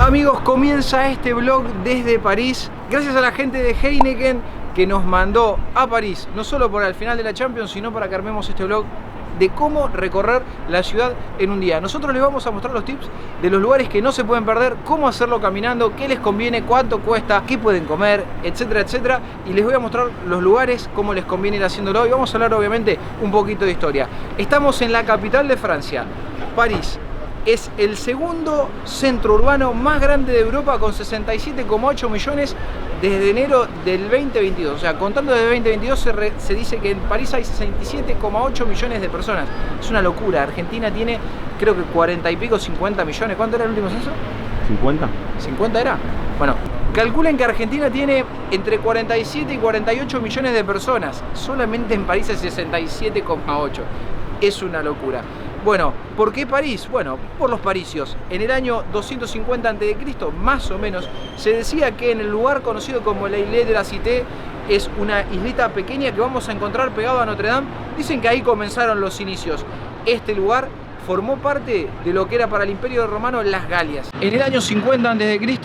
Amigos, comienza este vlog desde París, gracias a la gente de Heineken que nos mandó a París, no solo para el final de la Champions, sino para que armemos este vlog de cómo recorrer la ciudad en un día. Nosotros les vamos a mostrar los tips de los lugares que no se pueden perder, cómo hacerlo caminando, qué les conviene, cuánto cuesta, qué pueden comer, etcétera, etcétera. Y les voy a mostrar los lugares, cómo les conviene ir haciéndolo. Y vamos a hablar obviamente un poquito de historia. Estamos en la capital de Francia, París. Es el segundo centro urbano más grande de Europa, con 67,8 millones desde enero del 2022. O sea, contando desde 2022 se dice que en París hay 67,8 millones de personas. Es una locura. Argentina tiene, creo que 40 y pico, 50 millones. ¿Cuánto era el último censo? 50. ¿50 era? Bueno, calculen que Argentina tiene entre 47 y 48 millones de personas. Solamente en París hay 67,8. Es una locura. Bueno, ¿por qué París? Bueno, por los parisios. En el año 250 a.C., más o menos, se decía que en el lugar conocido como la Île de la Cité, es una islita pequeña que vamos a encontrar pegado a Notre Dame. Dicen que ahí comenzaron los inicios. Este lugar formó parte de lo que era para el Imperio Romano las Galias. En el año 50 a.C.,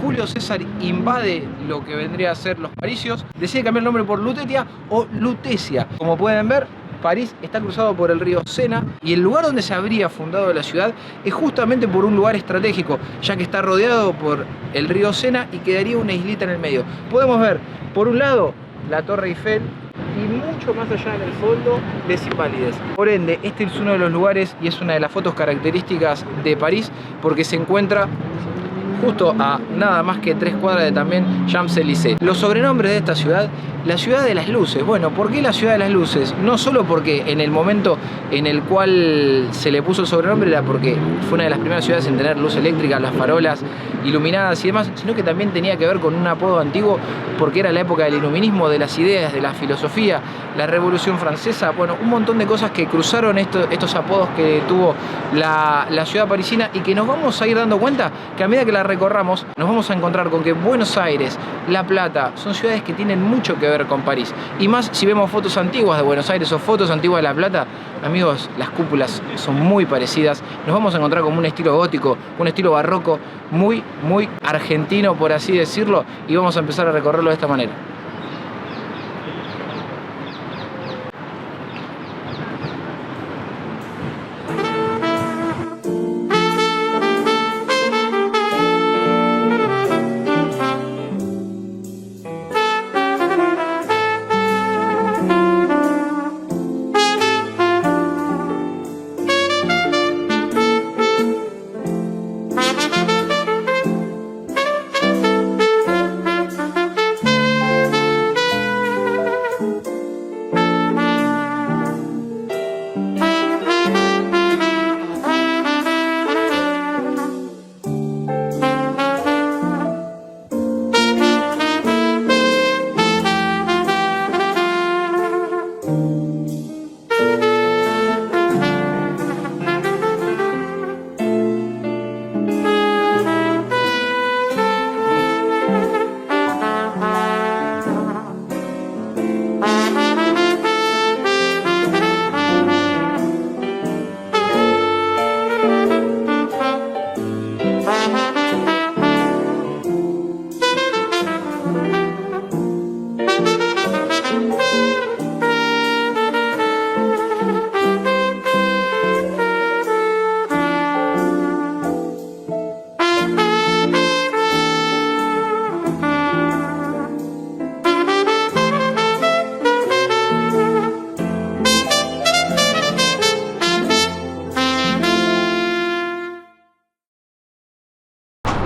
Julio César invade lo que vendría a ser los parisios. Decide cambiar el nombre por Lutetia o Lutecia. Como pueden ver, París está cruzado por el río Sena y el lugar donde se habría fundado la ciudad es justamente por un lugar estratégico, ya que está rodeado por el río Sena y quedaría una islita en el medio. Podemos ver, por un lado, la Torre Eiffel y mucho más allá en el fondo, Les Invalides. Por ende, este es uno de los lugares y es una de las fotos características de París, porque se encuentra justo a nada más que 3 cuadras de también Champs-Élysées. Los sobrenombres de esta ciudad: la ciudad de las luces. Bueno, ¿por qué la ciudad de las luces? No solo porque en el momento en el cual se le puso el sobrenombre era porque fue una de las primeras ciudades en tener luz eléctrica, las farolas iluminadas y demás, sino que también tenía que ver con un apodo antiguo, porque era la época del iluminismo, de las ideas, de la filosofía, la Revolución Francesa. Bueno, un montón de cosas que cruzaron estos apodos que tuvo la ciudad parisina, y que nos vamos a ir dando cuenta que a medida que la recorramos nos vamos a encontrar con que Buenos Aires, La Plata, son ciudades que tienen mucho que ver con París. Y más si vemos fotos antiguas de Buenos Aires o fotos antiguas de La Plata, amigos, las cúpulas son muy parecidas. Nos vamos a encontrar con un estilo gótico, un estilo barroco, muy argentino, por así decirlo, y vamos a empezar a recorrerlo de esta manera.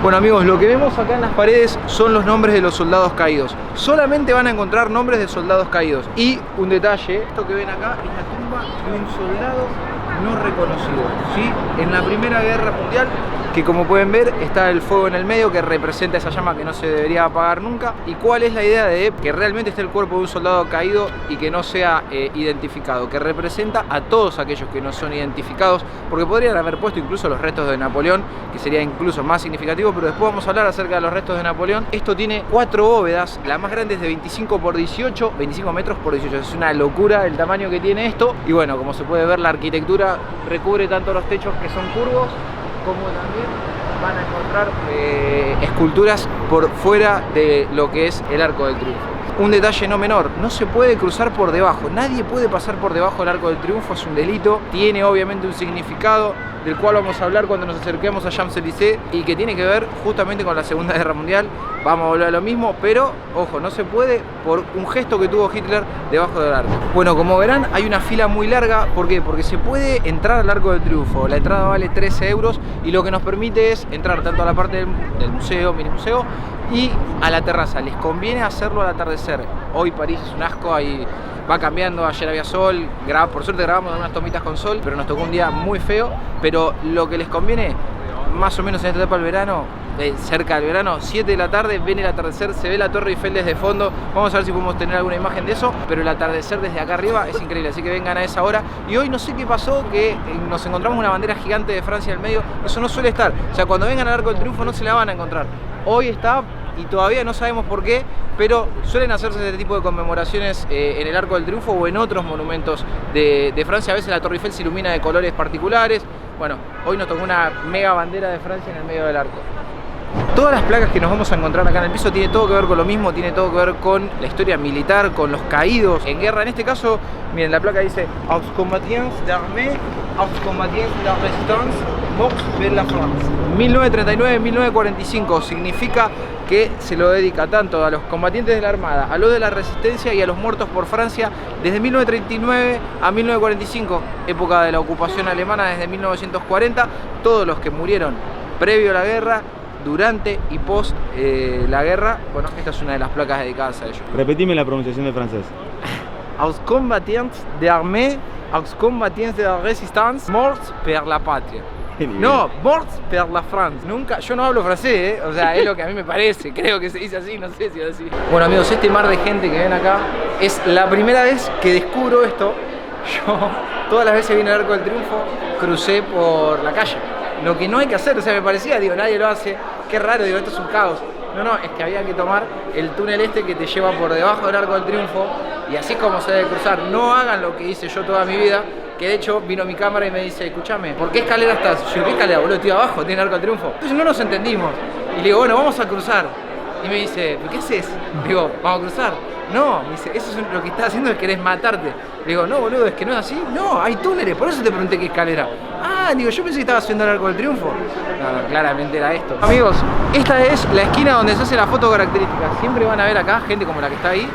Bueno amigos, lo que vemos acá en las paredes son los nombres de los soldados caídos. Solamente van a encontrar nombres de soldados caídos. Y un detalle, esto que ven acá es la tumba de un soldado no reconocido, ¿sí? En la Primera Guerra Mundial, que como pueden ver está el fuego en el medio, que representa esa llama que no se debería apagar nunca. ¿Y cuál es la idea de que realmente esté el cuerpo de un soldado caído y que no sea identificado? Que representa a todos aquellos que no son identificados, porque podrían haber puesto incluso los restos de Napoleón, que sería incluso más significativo, pero después vamos a hablar acerca de los restos de Napoleón. Esto tiene 4 bóvedas, la más grande es de 25 por 18, 25 metros por 18, es una locura el tamaño que tiene esto. Y bueno, como se puede ver, la arquitectura recubre tanto los techos que son curvos como también van a encontrar esculturas por fuera de lo que es el Arco del Triunfo. Un detalle no menor, no se puede cruzar por debajo, nadie puede pasar por debajo del Arco del Triunfo, es un delito, tiene obviamente un significado del cual vamos a hablar cuando nos acerquemos a Champs-Élysées y que tiene que ver justamente con la Segunda Guerra Mundial. Vamos a volver a lo mismo, pero ojo, no se puede por un gesto que tuvo Hitler debajo del arco. Bueno, como verán, hay una fila muy larga. ¿Por qué? Porque se puede entrar al Arco del Triunfo. La entrada vale 13 euros y lo que nos permite es entrar tanto a la parte del museo, mini museo, y a la terraza. Les conviene hacerlo al atardecer. Hoy París es un asco, ahí va cambiando, ayer había sol, por suerte grabamos unas tomitas con sol, pero nos tocó un día muy feo. Pero lo que les conviene, más o menos en esta etapa del verano, cerca del verano, 7 de la tarde, ven el atardecer, se ve la Torre Eiffel desde fondo. Vamos a ver si podemos tener alguna imagen de eso, pero el atardecer desde acá arriba es increíble, así que vengan a esa hora. Y hoy no sé qué pasó, que nos encontramos una bandera gigante de Francia en el medio. Eso no suele estar, o sea, cuando vengan al Arco del Triunfo no se la van a encontrar. Hoy está y todavía no sabemos por qué, pero suelen hacerse este tipo de conmemoraciones en el Arco del Triunfo o en otros monumentos de Francia. A veces la Torre Eiffel se ilumina de colores particulares. Bueno, hoy nos tocó una mega bandera de Francia en el medio del arco. Todas las placas que nos vamos a encontrar acá en el piso tiene todo que ver con lo mismo, tiene todo que ver con la historia militar, con los caídos en guerra. En este caso, miren, la placa dice Aux combatants d'armée, aux combatants de la résistance, morts pour la France. 1939-1945 significa que se lo dedica tanto a los combatientes de la Armada, a los de la Resistencia y a los muertos por Francia desde 1939 a 1945, época de la ocupación alemana desde 1940, todos los que murieron previo a la guerra, durante y post la guerra. Bueno, esta es una de las placas dedicadas a ellos. Repetime la pronunciación de francés. Aux combatants d'armée, aux combatants de la résistance, morts pour la patria. No, morts pour la France. Nunca, yo no hablo francés, o sea, es lo que a mí me parece, creo que se dice así, no sé si es así. Bueno amigos, este mar de gente que ven acá es la primera vez que descubro esto. Yo, todas las veces que vine al Arco del Triunfo, crucé por la calle. Lo que no hay que hacer, o sea, me parecía, digo, nadie lo hace, qué raro, digo, esto es un caos. No, es que había que tomar el túnel este que te lleva por debajo del Arco del Triunfo y así es como se debe cruzar. No hagan lo que hice yo toda mi vida, que de hecho vino mi cámara y me dice, escúchame, ¿por qué escalera estás? Yo, ¿qué escalera, boludo? Estoy abajo, tiene el Arco del Triunfo. Entonces no nos entendimos. Y le digo, bueno, vamos a cruzar. Y me dice, ¿qué haces? Digo, ¿vamos a cruzar? No, me dice, eso es lo que estás haciendo, es querés matarte. Le digo, no, boludo, es que no es así. No, hay túneles, por eso te pregunté qué escalera. Ah, digo, yo pensé que estabas haciendo el Arco del Triunfo. No, claramente era esto. Amigos, esta es la esquina donde se hace la foto característica. Siempre van a ver acá gente como la que está ahí,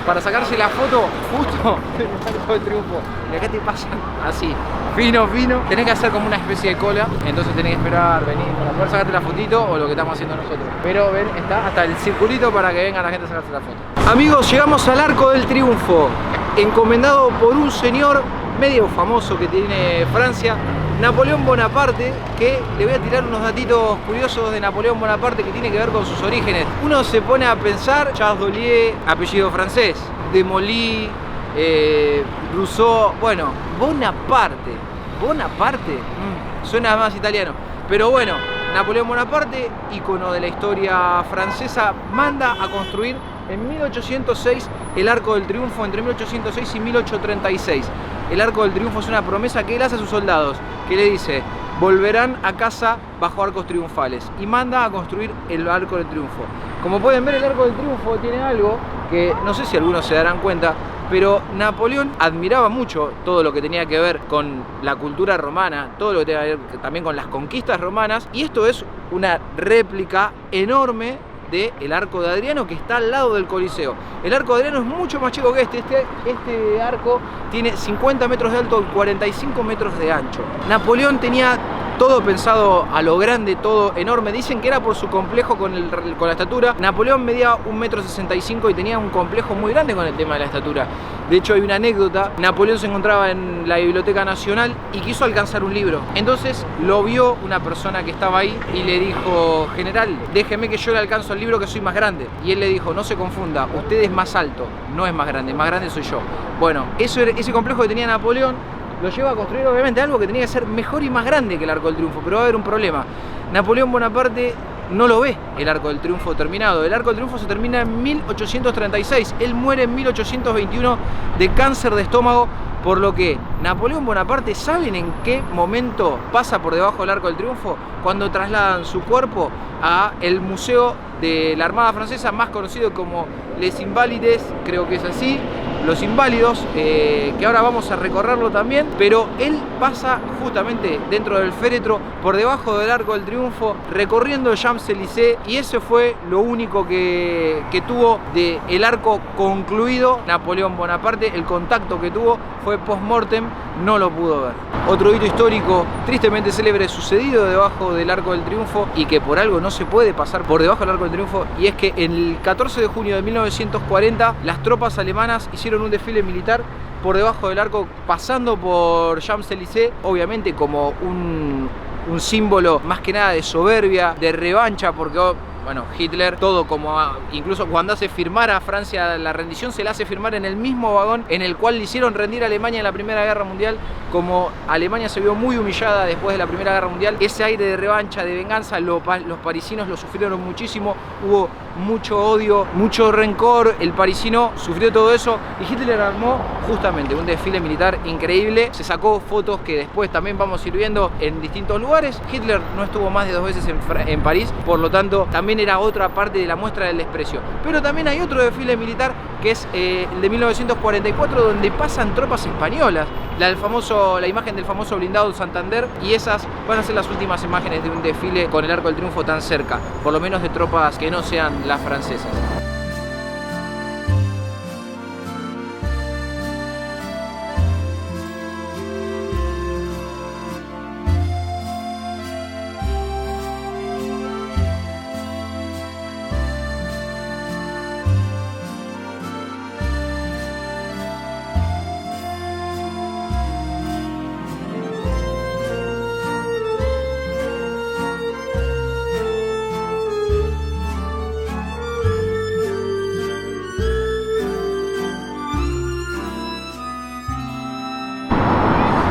para sacarse la foto justo en el Arco del Triunfo. Y acá te pasan así, fino. Tenés que hacer como una especie de cola, entonces tenés que esperar, venir para poder sacarte la fotito o lo que estamos haciendo nosotros. Pero ven, está hasta el circulito para que venga la gente a sacarse la foto. Amigos, llegamos al Arco del Triunfo, encomendado por un señor medio famoso que tiene Francia, Napoleón Bonaparte, que le voy a tirar unos datitos curiosos de Napoleón Bonaparte que tiene que ver con sus orígenes. Uno se pone a pensar, Charles Dollier, apellido francés, de Molly, Rousseau, bueno, Bonaparte, suena más italiano, pero bueno, Napoleón Bonaparte, ícono de la historia francesa, manda a construir en 1806 el Arco del Triunfo, entre 1806 y 1836. El Arco del Triunfo es una promesa que él hace a sus soldados, que le dice, volverán a casa bajo arcos triunfales, y manda a construir el Arco del Triunfo. Como pueden ver, el Arco del Triunfo tiene algo que no sé si algunos se darán cuenta, pero Napoleón admiraba mucho todo lo que tenía que ver con la cultura romana, todo lo que tenía que ver también con las conquistas romanas, y esto es una réplica enorme del Arco de Adriano, que está al lado del Coliseo. El Arco de Adriano es mucho más chico que este arco tiene 50 metros de alto y 45 metros de ancho. Napoleón tenía todo pensado a lo grande, todo enorme. Dicen que era por su complejo con la estatura. Napoleón medía 1,65 m y tenía un complejo muy grande con el tema de la estatura. De hecho, hay una anécdota. Napoleón se encontraba en la Biblioteca Nacional y quiso alcanzar un libro. Entonces lo vio una persona que estaba ahí y le dijo, general, déjeme que yo le alcanzo el libro, que soy más grande. Y él le dijo, no se confunda, usted es más alto, no es más grande soy yo. Bueno, ese complejo que tenía Napoleón lo lleva a construir obviamente algo que tenía que ser mejor y más grande que el Arco del Triunfo, pero va a haber un problema. Napoleón Bonaparte no lo ve el Arco del Triunfo terminado. El Arco del Triunfo se termina en 1836. Él muere en 1821 de cáncer de estómago por lo que Napoleón Bonaparte, ¿saben en qué momento pasa por debajo del Arco del Triunfo? Cuando trasladan su cuerpo a el museo de la Armada Francesa, más conocido como Les Invalides, creo que es así, los inválidos, que ahora vamos a recorrerlo también, pero él pasa justamente dentro del féretro, por debajo del Arco del Triunfo, recorriendo el Champs-Élysées, y ese fue lo único que tuvo del arco concluido Napoleón Bonaparte. El contacto que tuvo fue post-mortem, no lo pudo ver. Otro hito histórico tristemente célebre sucedido debajo del Arco del Triunfo, y que por algo no se puede pasar por debajo del Arco del Triunfo, y es que el 14 de junio de 1940 las tropas alemanas hicieron un desfile militar por debajo del arco, pasando por Champs-Élysées, obviamente como un símbolo más que nada de soberbia, de revancha, porque bueno, Hitler, todo como incluso cuando hace firmar a Francia la rendición, se la hace firmar en el mismo vagón en el cual le hicieron rendir a Alemania en la Primera Guerra Mundial. Como Alemania se vio muy humillada después de la Primera Guerra Mundial, ese aire de revancha, de venganza, los parisinos lo sufrieron muchísimo, hubo mucho odio, mucho rencor, el parisino sufrió todo eso, y Hitler armó justamente un desfile militar increíble. Se sacó fotos que después también vamos a ir viendo en distintos lugares. Hitler no estuvo más de 2 veces en París, por lo tanto también era otra parte de la muestra del desprecio. Pero también hay otro desfile militar, que es el de 1944, donde pasan tropas españolas, la imagen del famoso blindado Santander, y esas van a ser las últimas imágenes de un desfile con el Arco del Triunfo tan cerca, por lo menos de tropas que no sean las francesas.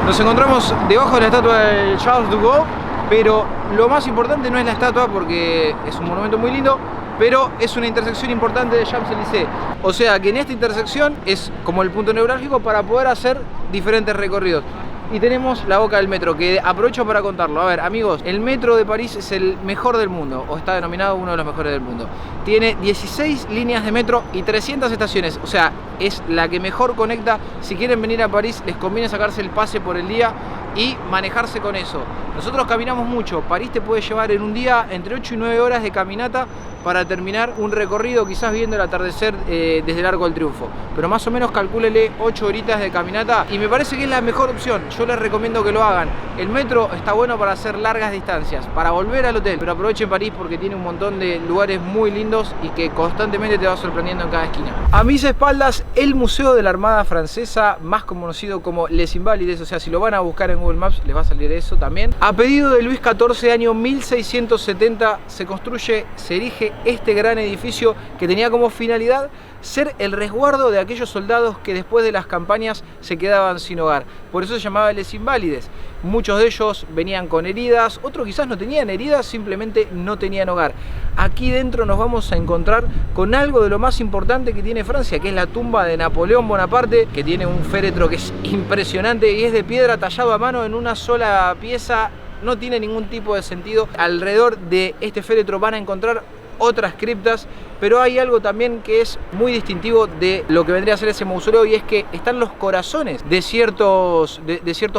Nos encontramos debajo de la estatua de Charles de Gaulle, pero lo más importante no es la estatua, porque es un monumento muy lindo, pero es una intersección importante de Champs-Élysées. O sea que en esta intersección es como el punto neurálgico para poder hacer diferentes recorridos. Y tenemos la boca del metro, que aprovecho para contarlo. A ver, amigos, el metro de París es el mejor del mundo, o está denominado uno de los mejores del mundo. Tiene 16 líneas de metro y 300 estaciones, o sea, es la que mejor conecta. Si quieren venir a París, les conviene sacarse el pase por el día y manejarse con eso. Nosotros caminamos mucho. París te puede llevar en un día entre 8 y 9 horas de caminata para terminar un recorrido, quizás viendo el atardecer desde el Arco del Triunfo. Pero más o menos calcúlele 8 horitas de caminata, y me parece que es la mejor opción. Yo les recomiendo que lo hagan. El metro está bueno para hacer largas distancias, para volver al hotel, pero aprovechen París porque tiene un montón de lugares muy lindos y que constantemente te va sorprendiendo en cada esquina. A mis espaldas, el Museo de la Armada Francesa, más conocido como Les Invalides, o sea, si lo van a buscar en Google Maps les va a salir eso también. A pedido de Luis XIV, año 1670, se erige este gran edificio que tenía como finalidad ser el resguardo de aquellos soldados que después de las campañas se quedaban sin hogar. Por eso se llamaba Les Invalides. Muchos de ellos venían con heridas, otros quizás no tenían heridas, simplemente no tenían hogar. Aquí dentro nos vamos a encontrar con algo de lo más importante que tiene Francia, que es la tumba de Napoleón Bonaparte, que tiene un féretro que es impresionante y es de piedra tallado a mano en una sola pieza. No tiene ningún tipo de sentido. Alrededor de este féretro van a encontrar otras criptas, pero hay algo también que es muy distintivo de lo que vendría a ser ese mausoleo, y es que están los corazones de ciertos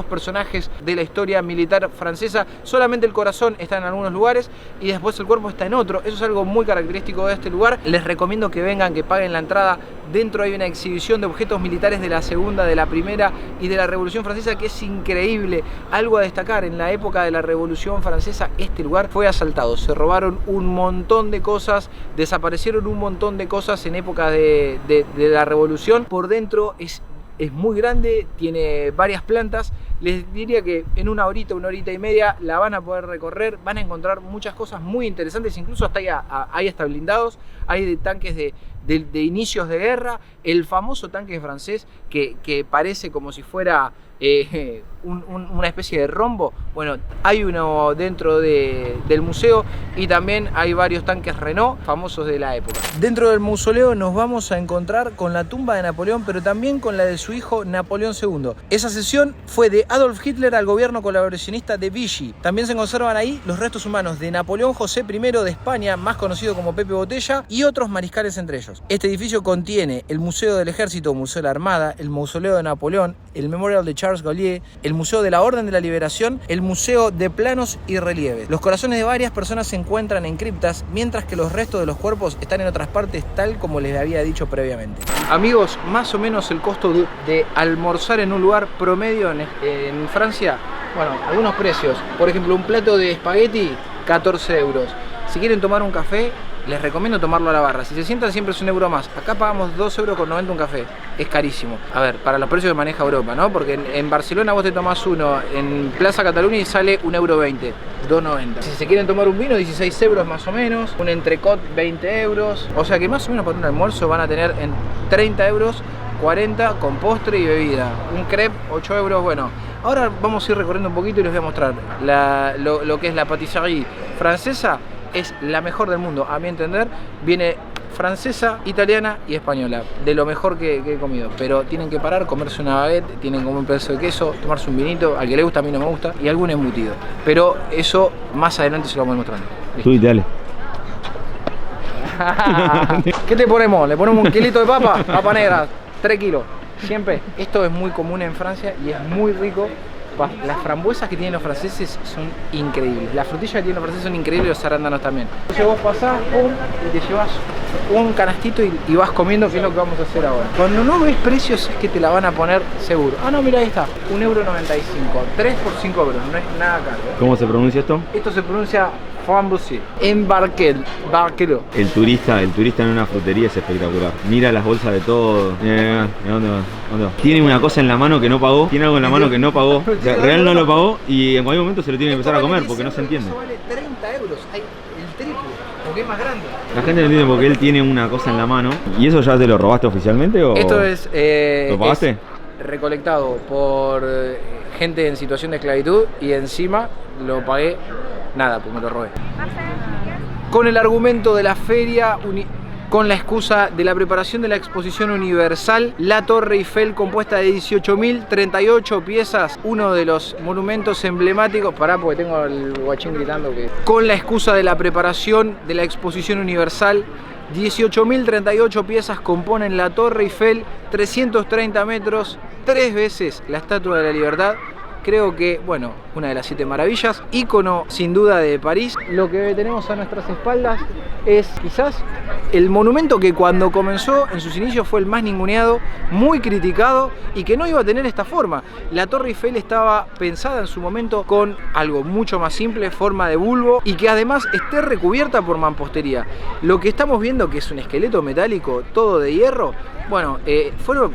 personajes de la historia militar francesa. Solamente el corazón está en algunos lugares y después el cuerpo está en otro. Eso es algo muy característico de este lugar. Les recomiendo que vengan, que paguen la entrada. Dentro hay una exhibición de objetos militares de la Segunda, de la Primera y de la Revolución Francesa, que es increíble. Algo a destacar: en la época de la Revolución Francesa este lugar fue asaltado, se robaron un montón de cosas, desaparecieron un montón de cosas en época de la Revolución. Por dentro es muy grande, tiene varias plantas. Les diría que en una horita y media la van a poder recorrer, van a encontrar muchas cosas muy interesantes, incluso hasta hay hasta blindados, hay de tanques de inicios de guerra, el famoso tanque francés que parece como si fuera una especie de rombo. Bueno, hay uno dentro del museo y también hay varios tanques Renault famosos de la época. Dentro del mausoleo nos vamos a encontrar con la tumba de Napoleón, pero también con la de su hijo Napoleón II. Esa sesión fue de Adolf Hitler al gobierno colaboracionista de Vichy. También se conservan ahí los restos humanos de Napoleón José I de España, más conocido como Pepe Botella, y otros mariscales entre ellos. Este edificio contiene el Museo del Ejército, Museo de la Armada, el Mausoleo de Napoleón, el Memorial de Charles Gaulier, el Museo de la Orden de la Liberación, el Museo de Planos y Relieves. Los corazones de varias personas se encuentran en criptas, mientras que los restos de los cuerpos están en otras partes, tal como les había dicho previamente. Amigos, más o menos el costo de almorzar en un lugar promedio en Francia, bueno, algunos precios. Por ejemplo, un plato de espagueti, 14 euros. Si quieren tomar un café, les recomiendo tomarlo a la barra. Si se sientan, siempre es un euro más. Acá pagamos 2,90 € un café. Es carísimo. A ver, para los precios que maneja Europa, ¿no? Porque en Barcelona vos te tomás uno en Plaza Cataluña y sale 1,20 €, 2,90. Si se quieren tomar un vino, 16 euros más o menos. Un entrecot, 20 euros. O sea que más o menos para un almuerzo van a tener en 30 euros, 40 con postre y bebida. Un crepe, 8 euros. Bueno, ahora vamos a ir recorriendo un poquito y les voy a mostrar lo que es la patisserie francesa. Es la mejor del mundo, a mi entender. Viene francesa, italiana y española, de lo mejor que he comido. Pero tienen que parar, comerse una baguette, tienen que comer un pedazo de queso, tomarse un vinito, al que le gusta, a mí no me gusta, y algún embutido. Pero eso más adelante se lo vamos mostrando. Tú dale. ¿Qué te ponemos? Le ponemos un kilito de papa negra, 3 kilos, siempre. Esto es muy común en Francia y es muy rico. Las frambuesas que tienen los franceses son increíbles. Las frutillas que tienen los franceses son increíbles y los arándanos también. Entonces vos pasás, pum, y te llevas un canastito y vas comiendo, que es lo que vamos a hacer ahora. Cuando no ves precios es que te la van a poner seguro. Ah, no, mira, ahí está. 1,95 €. 3 por 5 euros. No es nada caro. ¿Cómo se pronuncia esto? Esto se pronuncia framboisier. En Barquero. El turista en una frutería es espectacular. Mira las bolsas de todo. Mira, ¿dónde va? Tiene una cosa en la mano que no pagó. Tiene algo en la mano que no pagó. Real no lo pagó y en cualquier momento se lo tiene que empezar a comer porque no se entiende. Eso vale 30 euros. Hay el triple, porque es más grande. La gente no entiende porque él tiene una cosa en la mano. ¿Y eso ya te lo robaste oficialmente o...? Esto es... ¿Lo pagaste? Es recolectado por gente en situación de esclavitud y encima lo pagué nada, pues me lo robé. Con el argumento de la feria... Con la excusa de la preparación de la exposición universal, la Torre Eiffel, compuesta de 18.038 piezas, uno de los monumentos emblemáticos. Pará, porque tengo el guachín gritando que... Con la excusa de la preparación de la exposición universal, 18.038 piezas componen la Torre Eiffel, 330 metros, 3 veces la Estatua de la Libertad. Creo que, bueno, una de las 7 maravillas, ícono sin duda de París. Lo que tenemos a nuestras espaldas es quizás el monumento que cuando comenzó en sus inicios fue el más ninguneado, muy criticado y que no iba a tener esta forma. La Torre Eiffel estaba pensada en su momento con algo mucho más simple, forma de bulbo, y que además esté recubierta por mampostería. Lo que estamos viendo, que es un esqueleto metálico todo de hierro, bueno, fueron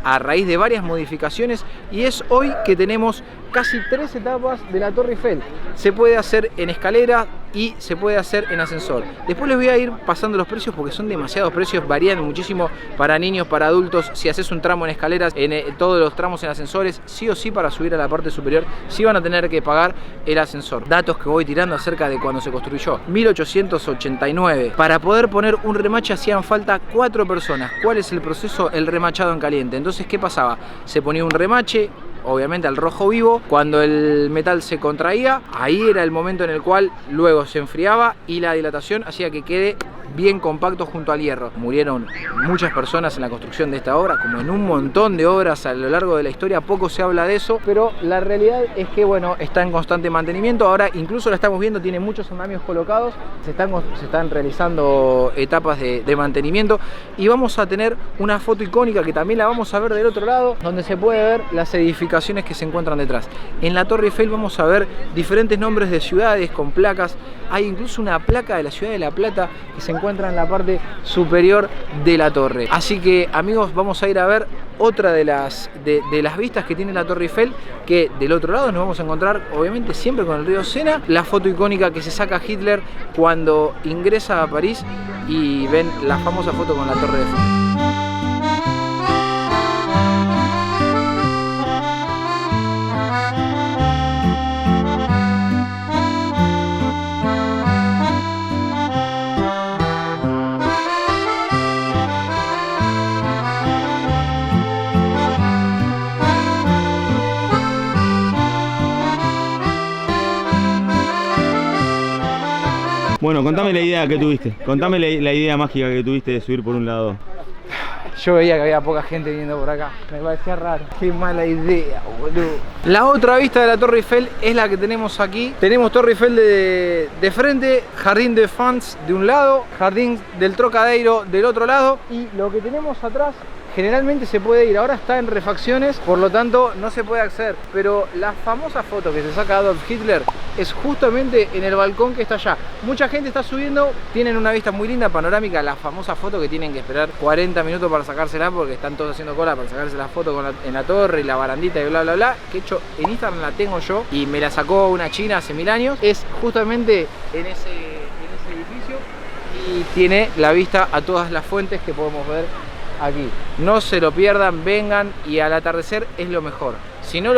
a raíz de varias modificaciones y es hoy que tenemos casi 3 etapas de la Torre Eiffel. Se puede hacer en escalera y se puede hacer en ascensor. Después les voy a ir pasando los precios porque son demasiados precios, varían muchísimo para niños, para adultos. Si haces un tramo en escaleras, todos los tramos en ascensores, sí o sí para subir a la parte superior, sí van a tener que pagar el ascensor. Datos que voy tirando acerca de cuando se construyó. 1889. Para poder poner un remache hacían falta 4 personas. ¿Cuál es el proceso? El remachado en caliente. Entonces, ¿qué pasaba? Se ponía un remache, obviamente al rojo vivo. Cuando el metal se contraía, ahí era el momento en el cual luego se enfriaba y la dilatación hacía que quede bien compacto junto al hierro. Murieron muchas personas en la construcción de esta obra, como en un montón de obras a lo largo de la historia. Poco se habla de eso, pero la realidad es que, bueno, está en constante mantenimiento. Ahora incluso la estamos viendo, tiene muchos andamios colocados, se están realizando etapas de mantenimiento y vamos a tener una foto icónica que también la vamos a ver del otro lado, donde se puede ver las edificaciones que se encuentran detrás. En la Torre Eiffel vamos a ver diferentes nombres de ciudades con placas. Hay incluso una placa de la ciudad de La Plata que se encuentra en la parte superior de la torre. Así que, amigos, vamos a ir a ver otra de las vistas que tiene la Torre Eiffel, que del otro lado nos vamos a encontrar, obviamente, siempre con el río Sena, la foto icónica que se saca Hitler cuando ingresa a París y ven la famosa foto con la Torre Eiffel. Bueno, contame la idea que tuviste. Contame la idea mágica que tuviste de subir por un lado. Yo veía que había poca gente viniendo por acá. Me parecía raro. Qué mala idea, boludo. La otra vista de la Torre Eiffel es la que tenemos aquí. Tenemos Torre Eiffel de frente, Jardín de France de un lado, Jardín del Trocadero del otro lado. Y lo que tenemos atrás generalmente se puede ir. Ahora está en refacciones, por lo tanto no se puede acceder. Pero la famosa foto que se saca Adolf Hitler es justamente en el balcón que está allá. Mucha gente está subiendo, tienen una vista muy linda, panorámica. La famosa foto que tienen que esperar 40 minutos para sacársela porque están todos haciendo cola para sacarse la foto en la torre y la barandita y bla bla bla. Que hecho en Instagram la tengo yo y me la sacó una china hace 1000 años. Es justamente en ese edificio y tiene la vista a todas las fuentes que podemos ver aquí. No se lo pierdan, vengan, y al atardecer es lo mejor. Si no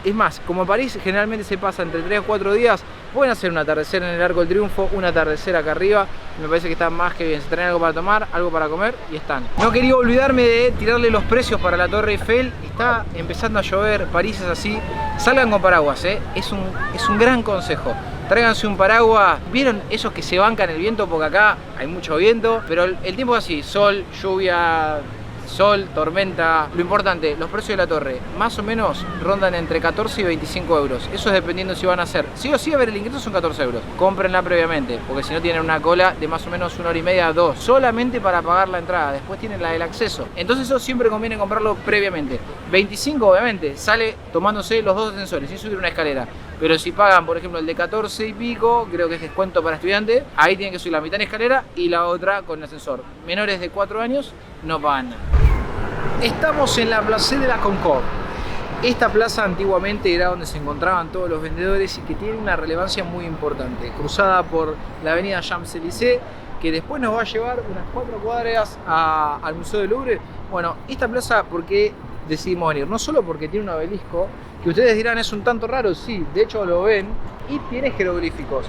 es más, como París generalmente se pasa entre 3 o 4 días, pueden hacer un atardecer en el Arco del Triunfo, un atardecer acá arriba, me parece que está más que bien. Se traen algo para tomar, algo para comer y están. No quería olvidarme de tirarle los precios para la Torre Eiffel. Está empezando a llover, París es así. Salgan con paraguas, es un gran consejo. Tráiganse un paraguas. ¿Vieron esos que se bancan el viento? Porque acá hay mucho viento, pero el tiempo es así, sol, lluvia, sol, tormenta. Lo importante, los precios de la torre más o menos rondan entre 14 y 25 euros. Eso es dependiendo si van a hacer. Sí o sí, a ver, el ingreso son 14 euros. Cómprenla previamente, porque si no tienen una cola de más o menos 1 hora y media, 2, solamente para pagar la entrada. Después tienen la del acceso. Entonces eso siempre conviene comprarlo previamente. 25 obviamente sale tomándose los 2 ascensores sin subir una escalera. Pero si pagan, por ejemplo, el de 14 y pico, creo que es descuento para estudiantes, ahí tienen que subir la mitad en escalera y la otra con ascensor. Menores de 4 años no pagan nada. Estamos en la Place de la Concorde. Esta plaza antiguamente era donde se encontraban todos los vendedores y que tiene una relevancia muy importante. Cruzada por la avenida Champs-Élysées, que después nos va a llevar unas 4 cuadras al Museo del Louvre. Bueno, esta plaza, ¿por qué decidimos venir? No solo porque tiene un obelisco, que ustedes dirán es un tanto raro, sí, de hecho lo ven, y tiene jeroglíficos.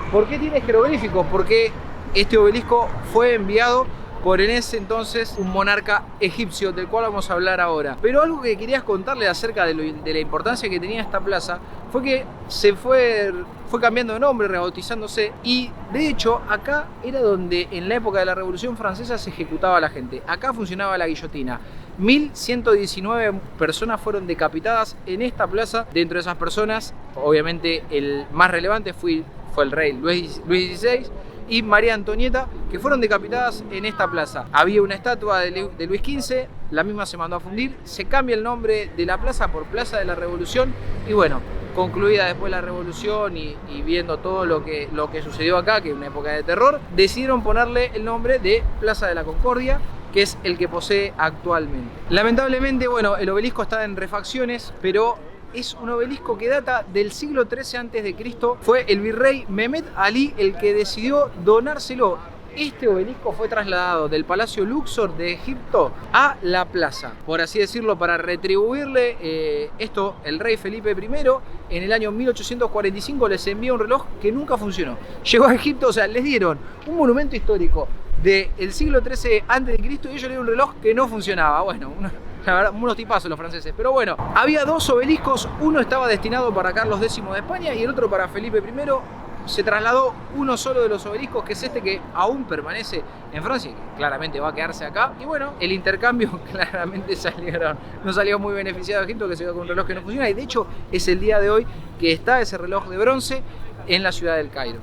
¿Por qué tiene jeroglíficos? Porque este obelisco fue enviado por en ese entonces un monarca egipcio, del cual vamos a hablar ahora. Pero algo que querías contarles acerca de la importancia que tenía esta plaza fue que se fue cambiando de nombre, rebautizándose, y de hecho acá era donde en la época de la Revolución Francesa se ejecutaba a la gente. Acá funcionaba la guillotina. 1119 personas fueron decapitadas en esta plaza. Dentro de esas personas, obviamente el más relevante fue el rey Luis XVI y María Antonieta, que fueron decapitadas en esta plaza. Había una estatua de Luis XV, la misma se mandó a fundir, se cambia el nombre de la plaza por Plaza de la Revolución, y bueno, concluida después la revolución y viendo todo lo que sucedió acá, que es una época de terror, decidieron ponerle el nombre de Plaza de la Concordia, que es el que posee actualmente. Lamentablemente, bueno, el obelisco está en refacciones, pero es un obelisco que data del siglo XIII a.C. Fue el virrey Mehmed Ali el que decidió donárselo. Este obelisco fue trasladado del Palacio Luxor de Egipto a la plaza, por así decirlo, para retribuirle esto. El rey Felipe I en el año 1845 les envió un reloj que nunca funcionó. Llegó a Egipto, o sea, les dieron un monumento histórico del siglo XIII a.C. y ellos le dieron un reloj que no funcionaba. Bueno, la verdad, unos tipazos los franceses. Pero bueno, había 2 obeliscos, uno estaba destinado para Carlos X de España y el otro para Felipe I. Se trasladó uno solo de los obeliscos, que es este que aún permanece en Francia, que claramente va a quedarse acá. Y bueno, el intercambio claramente no salió muy beneficiado a Egipto, que se quedó con un reloj que no funciona, y de hecho es el día de hoy que está ese reloj de bronce en la ciudad del Cairo.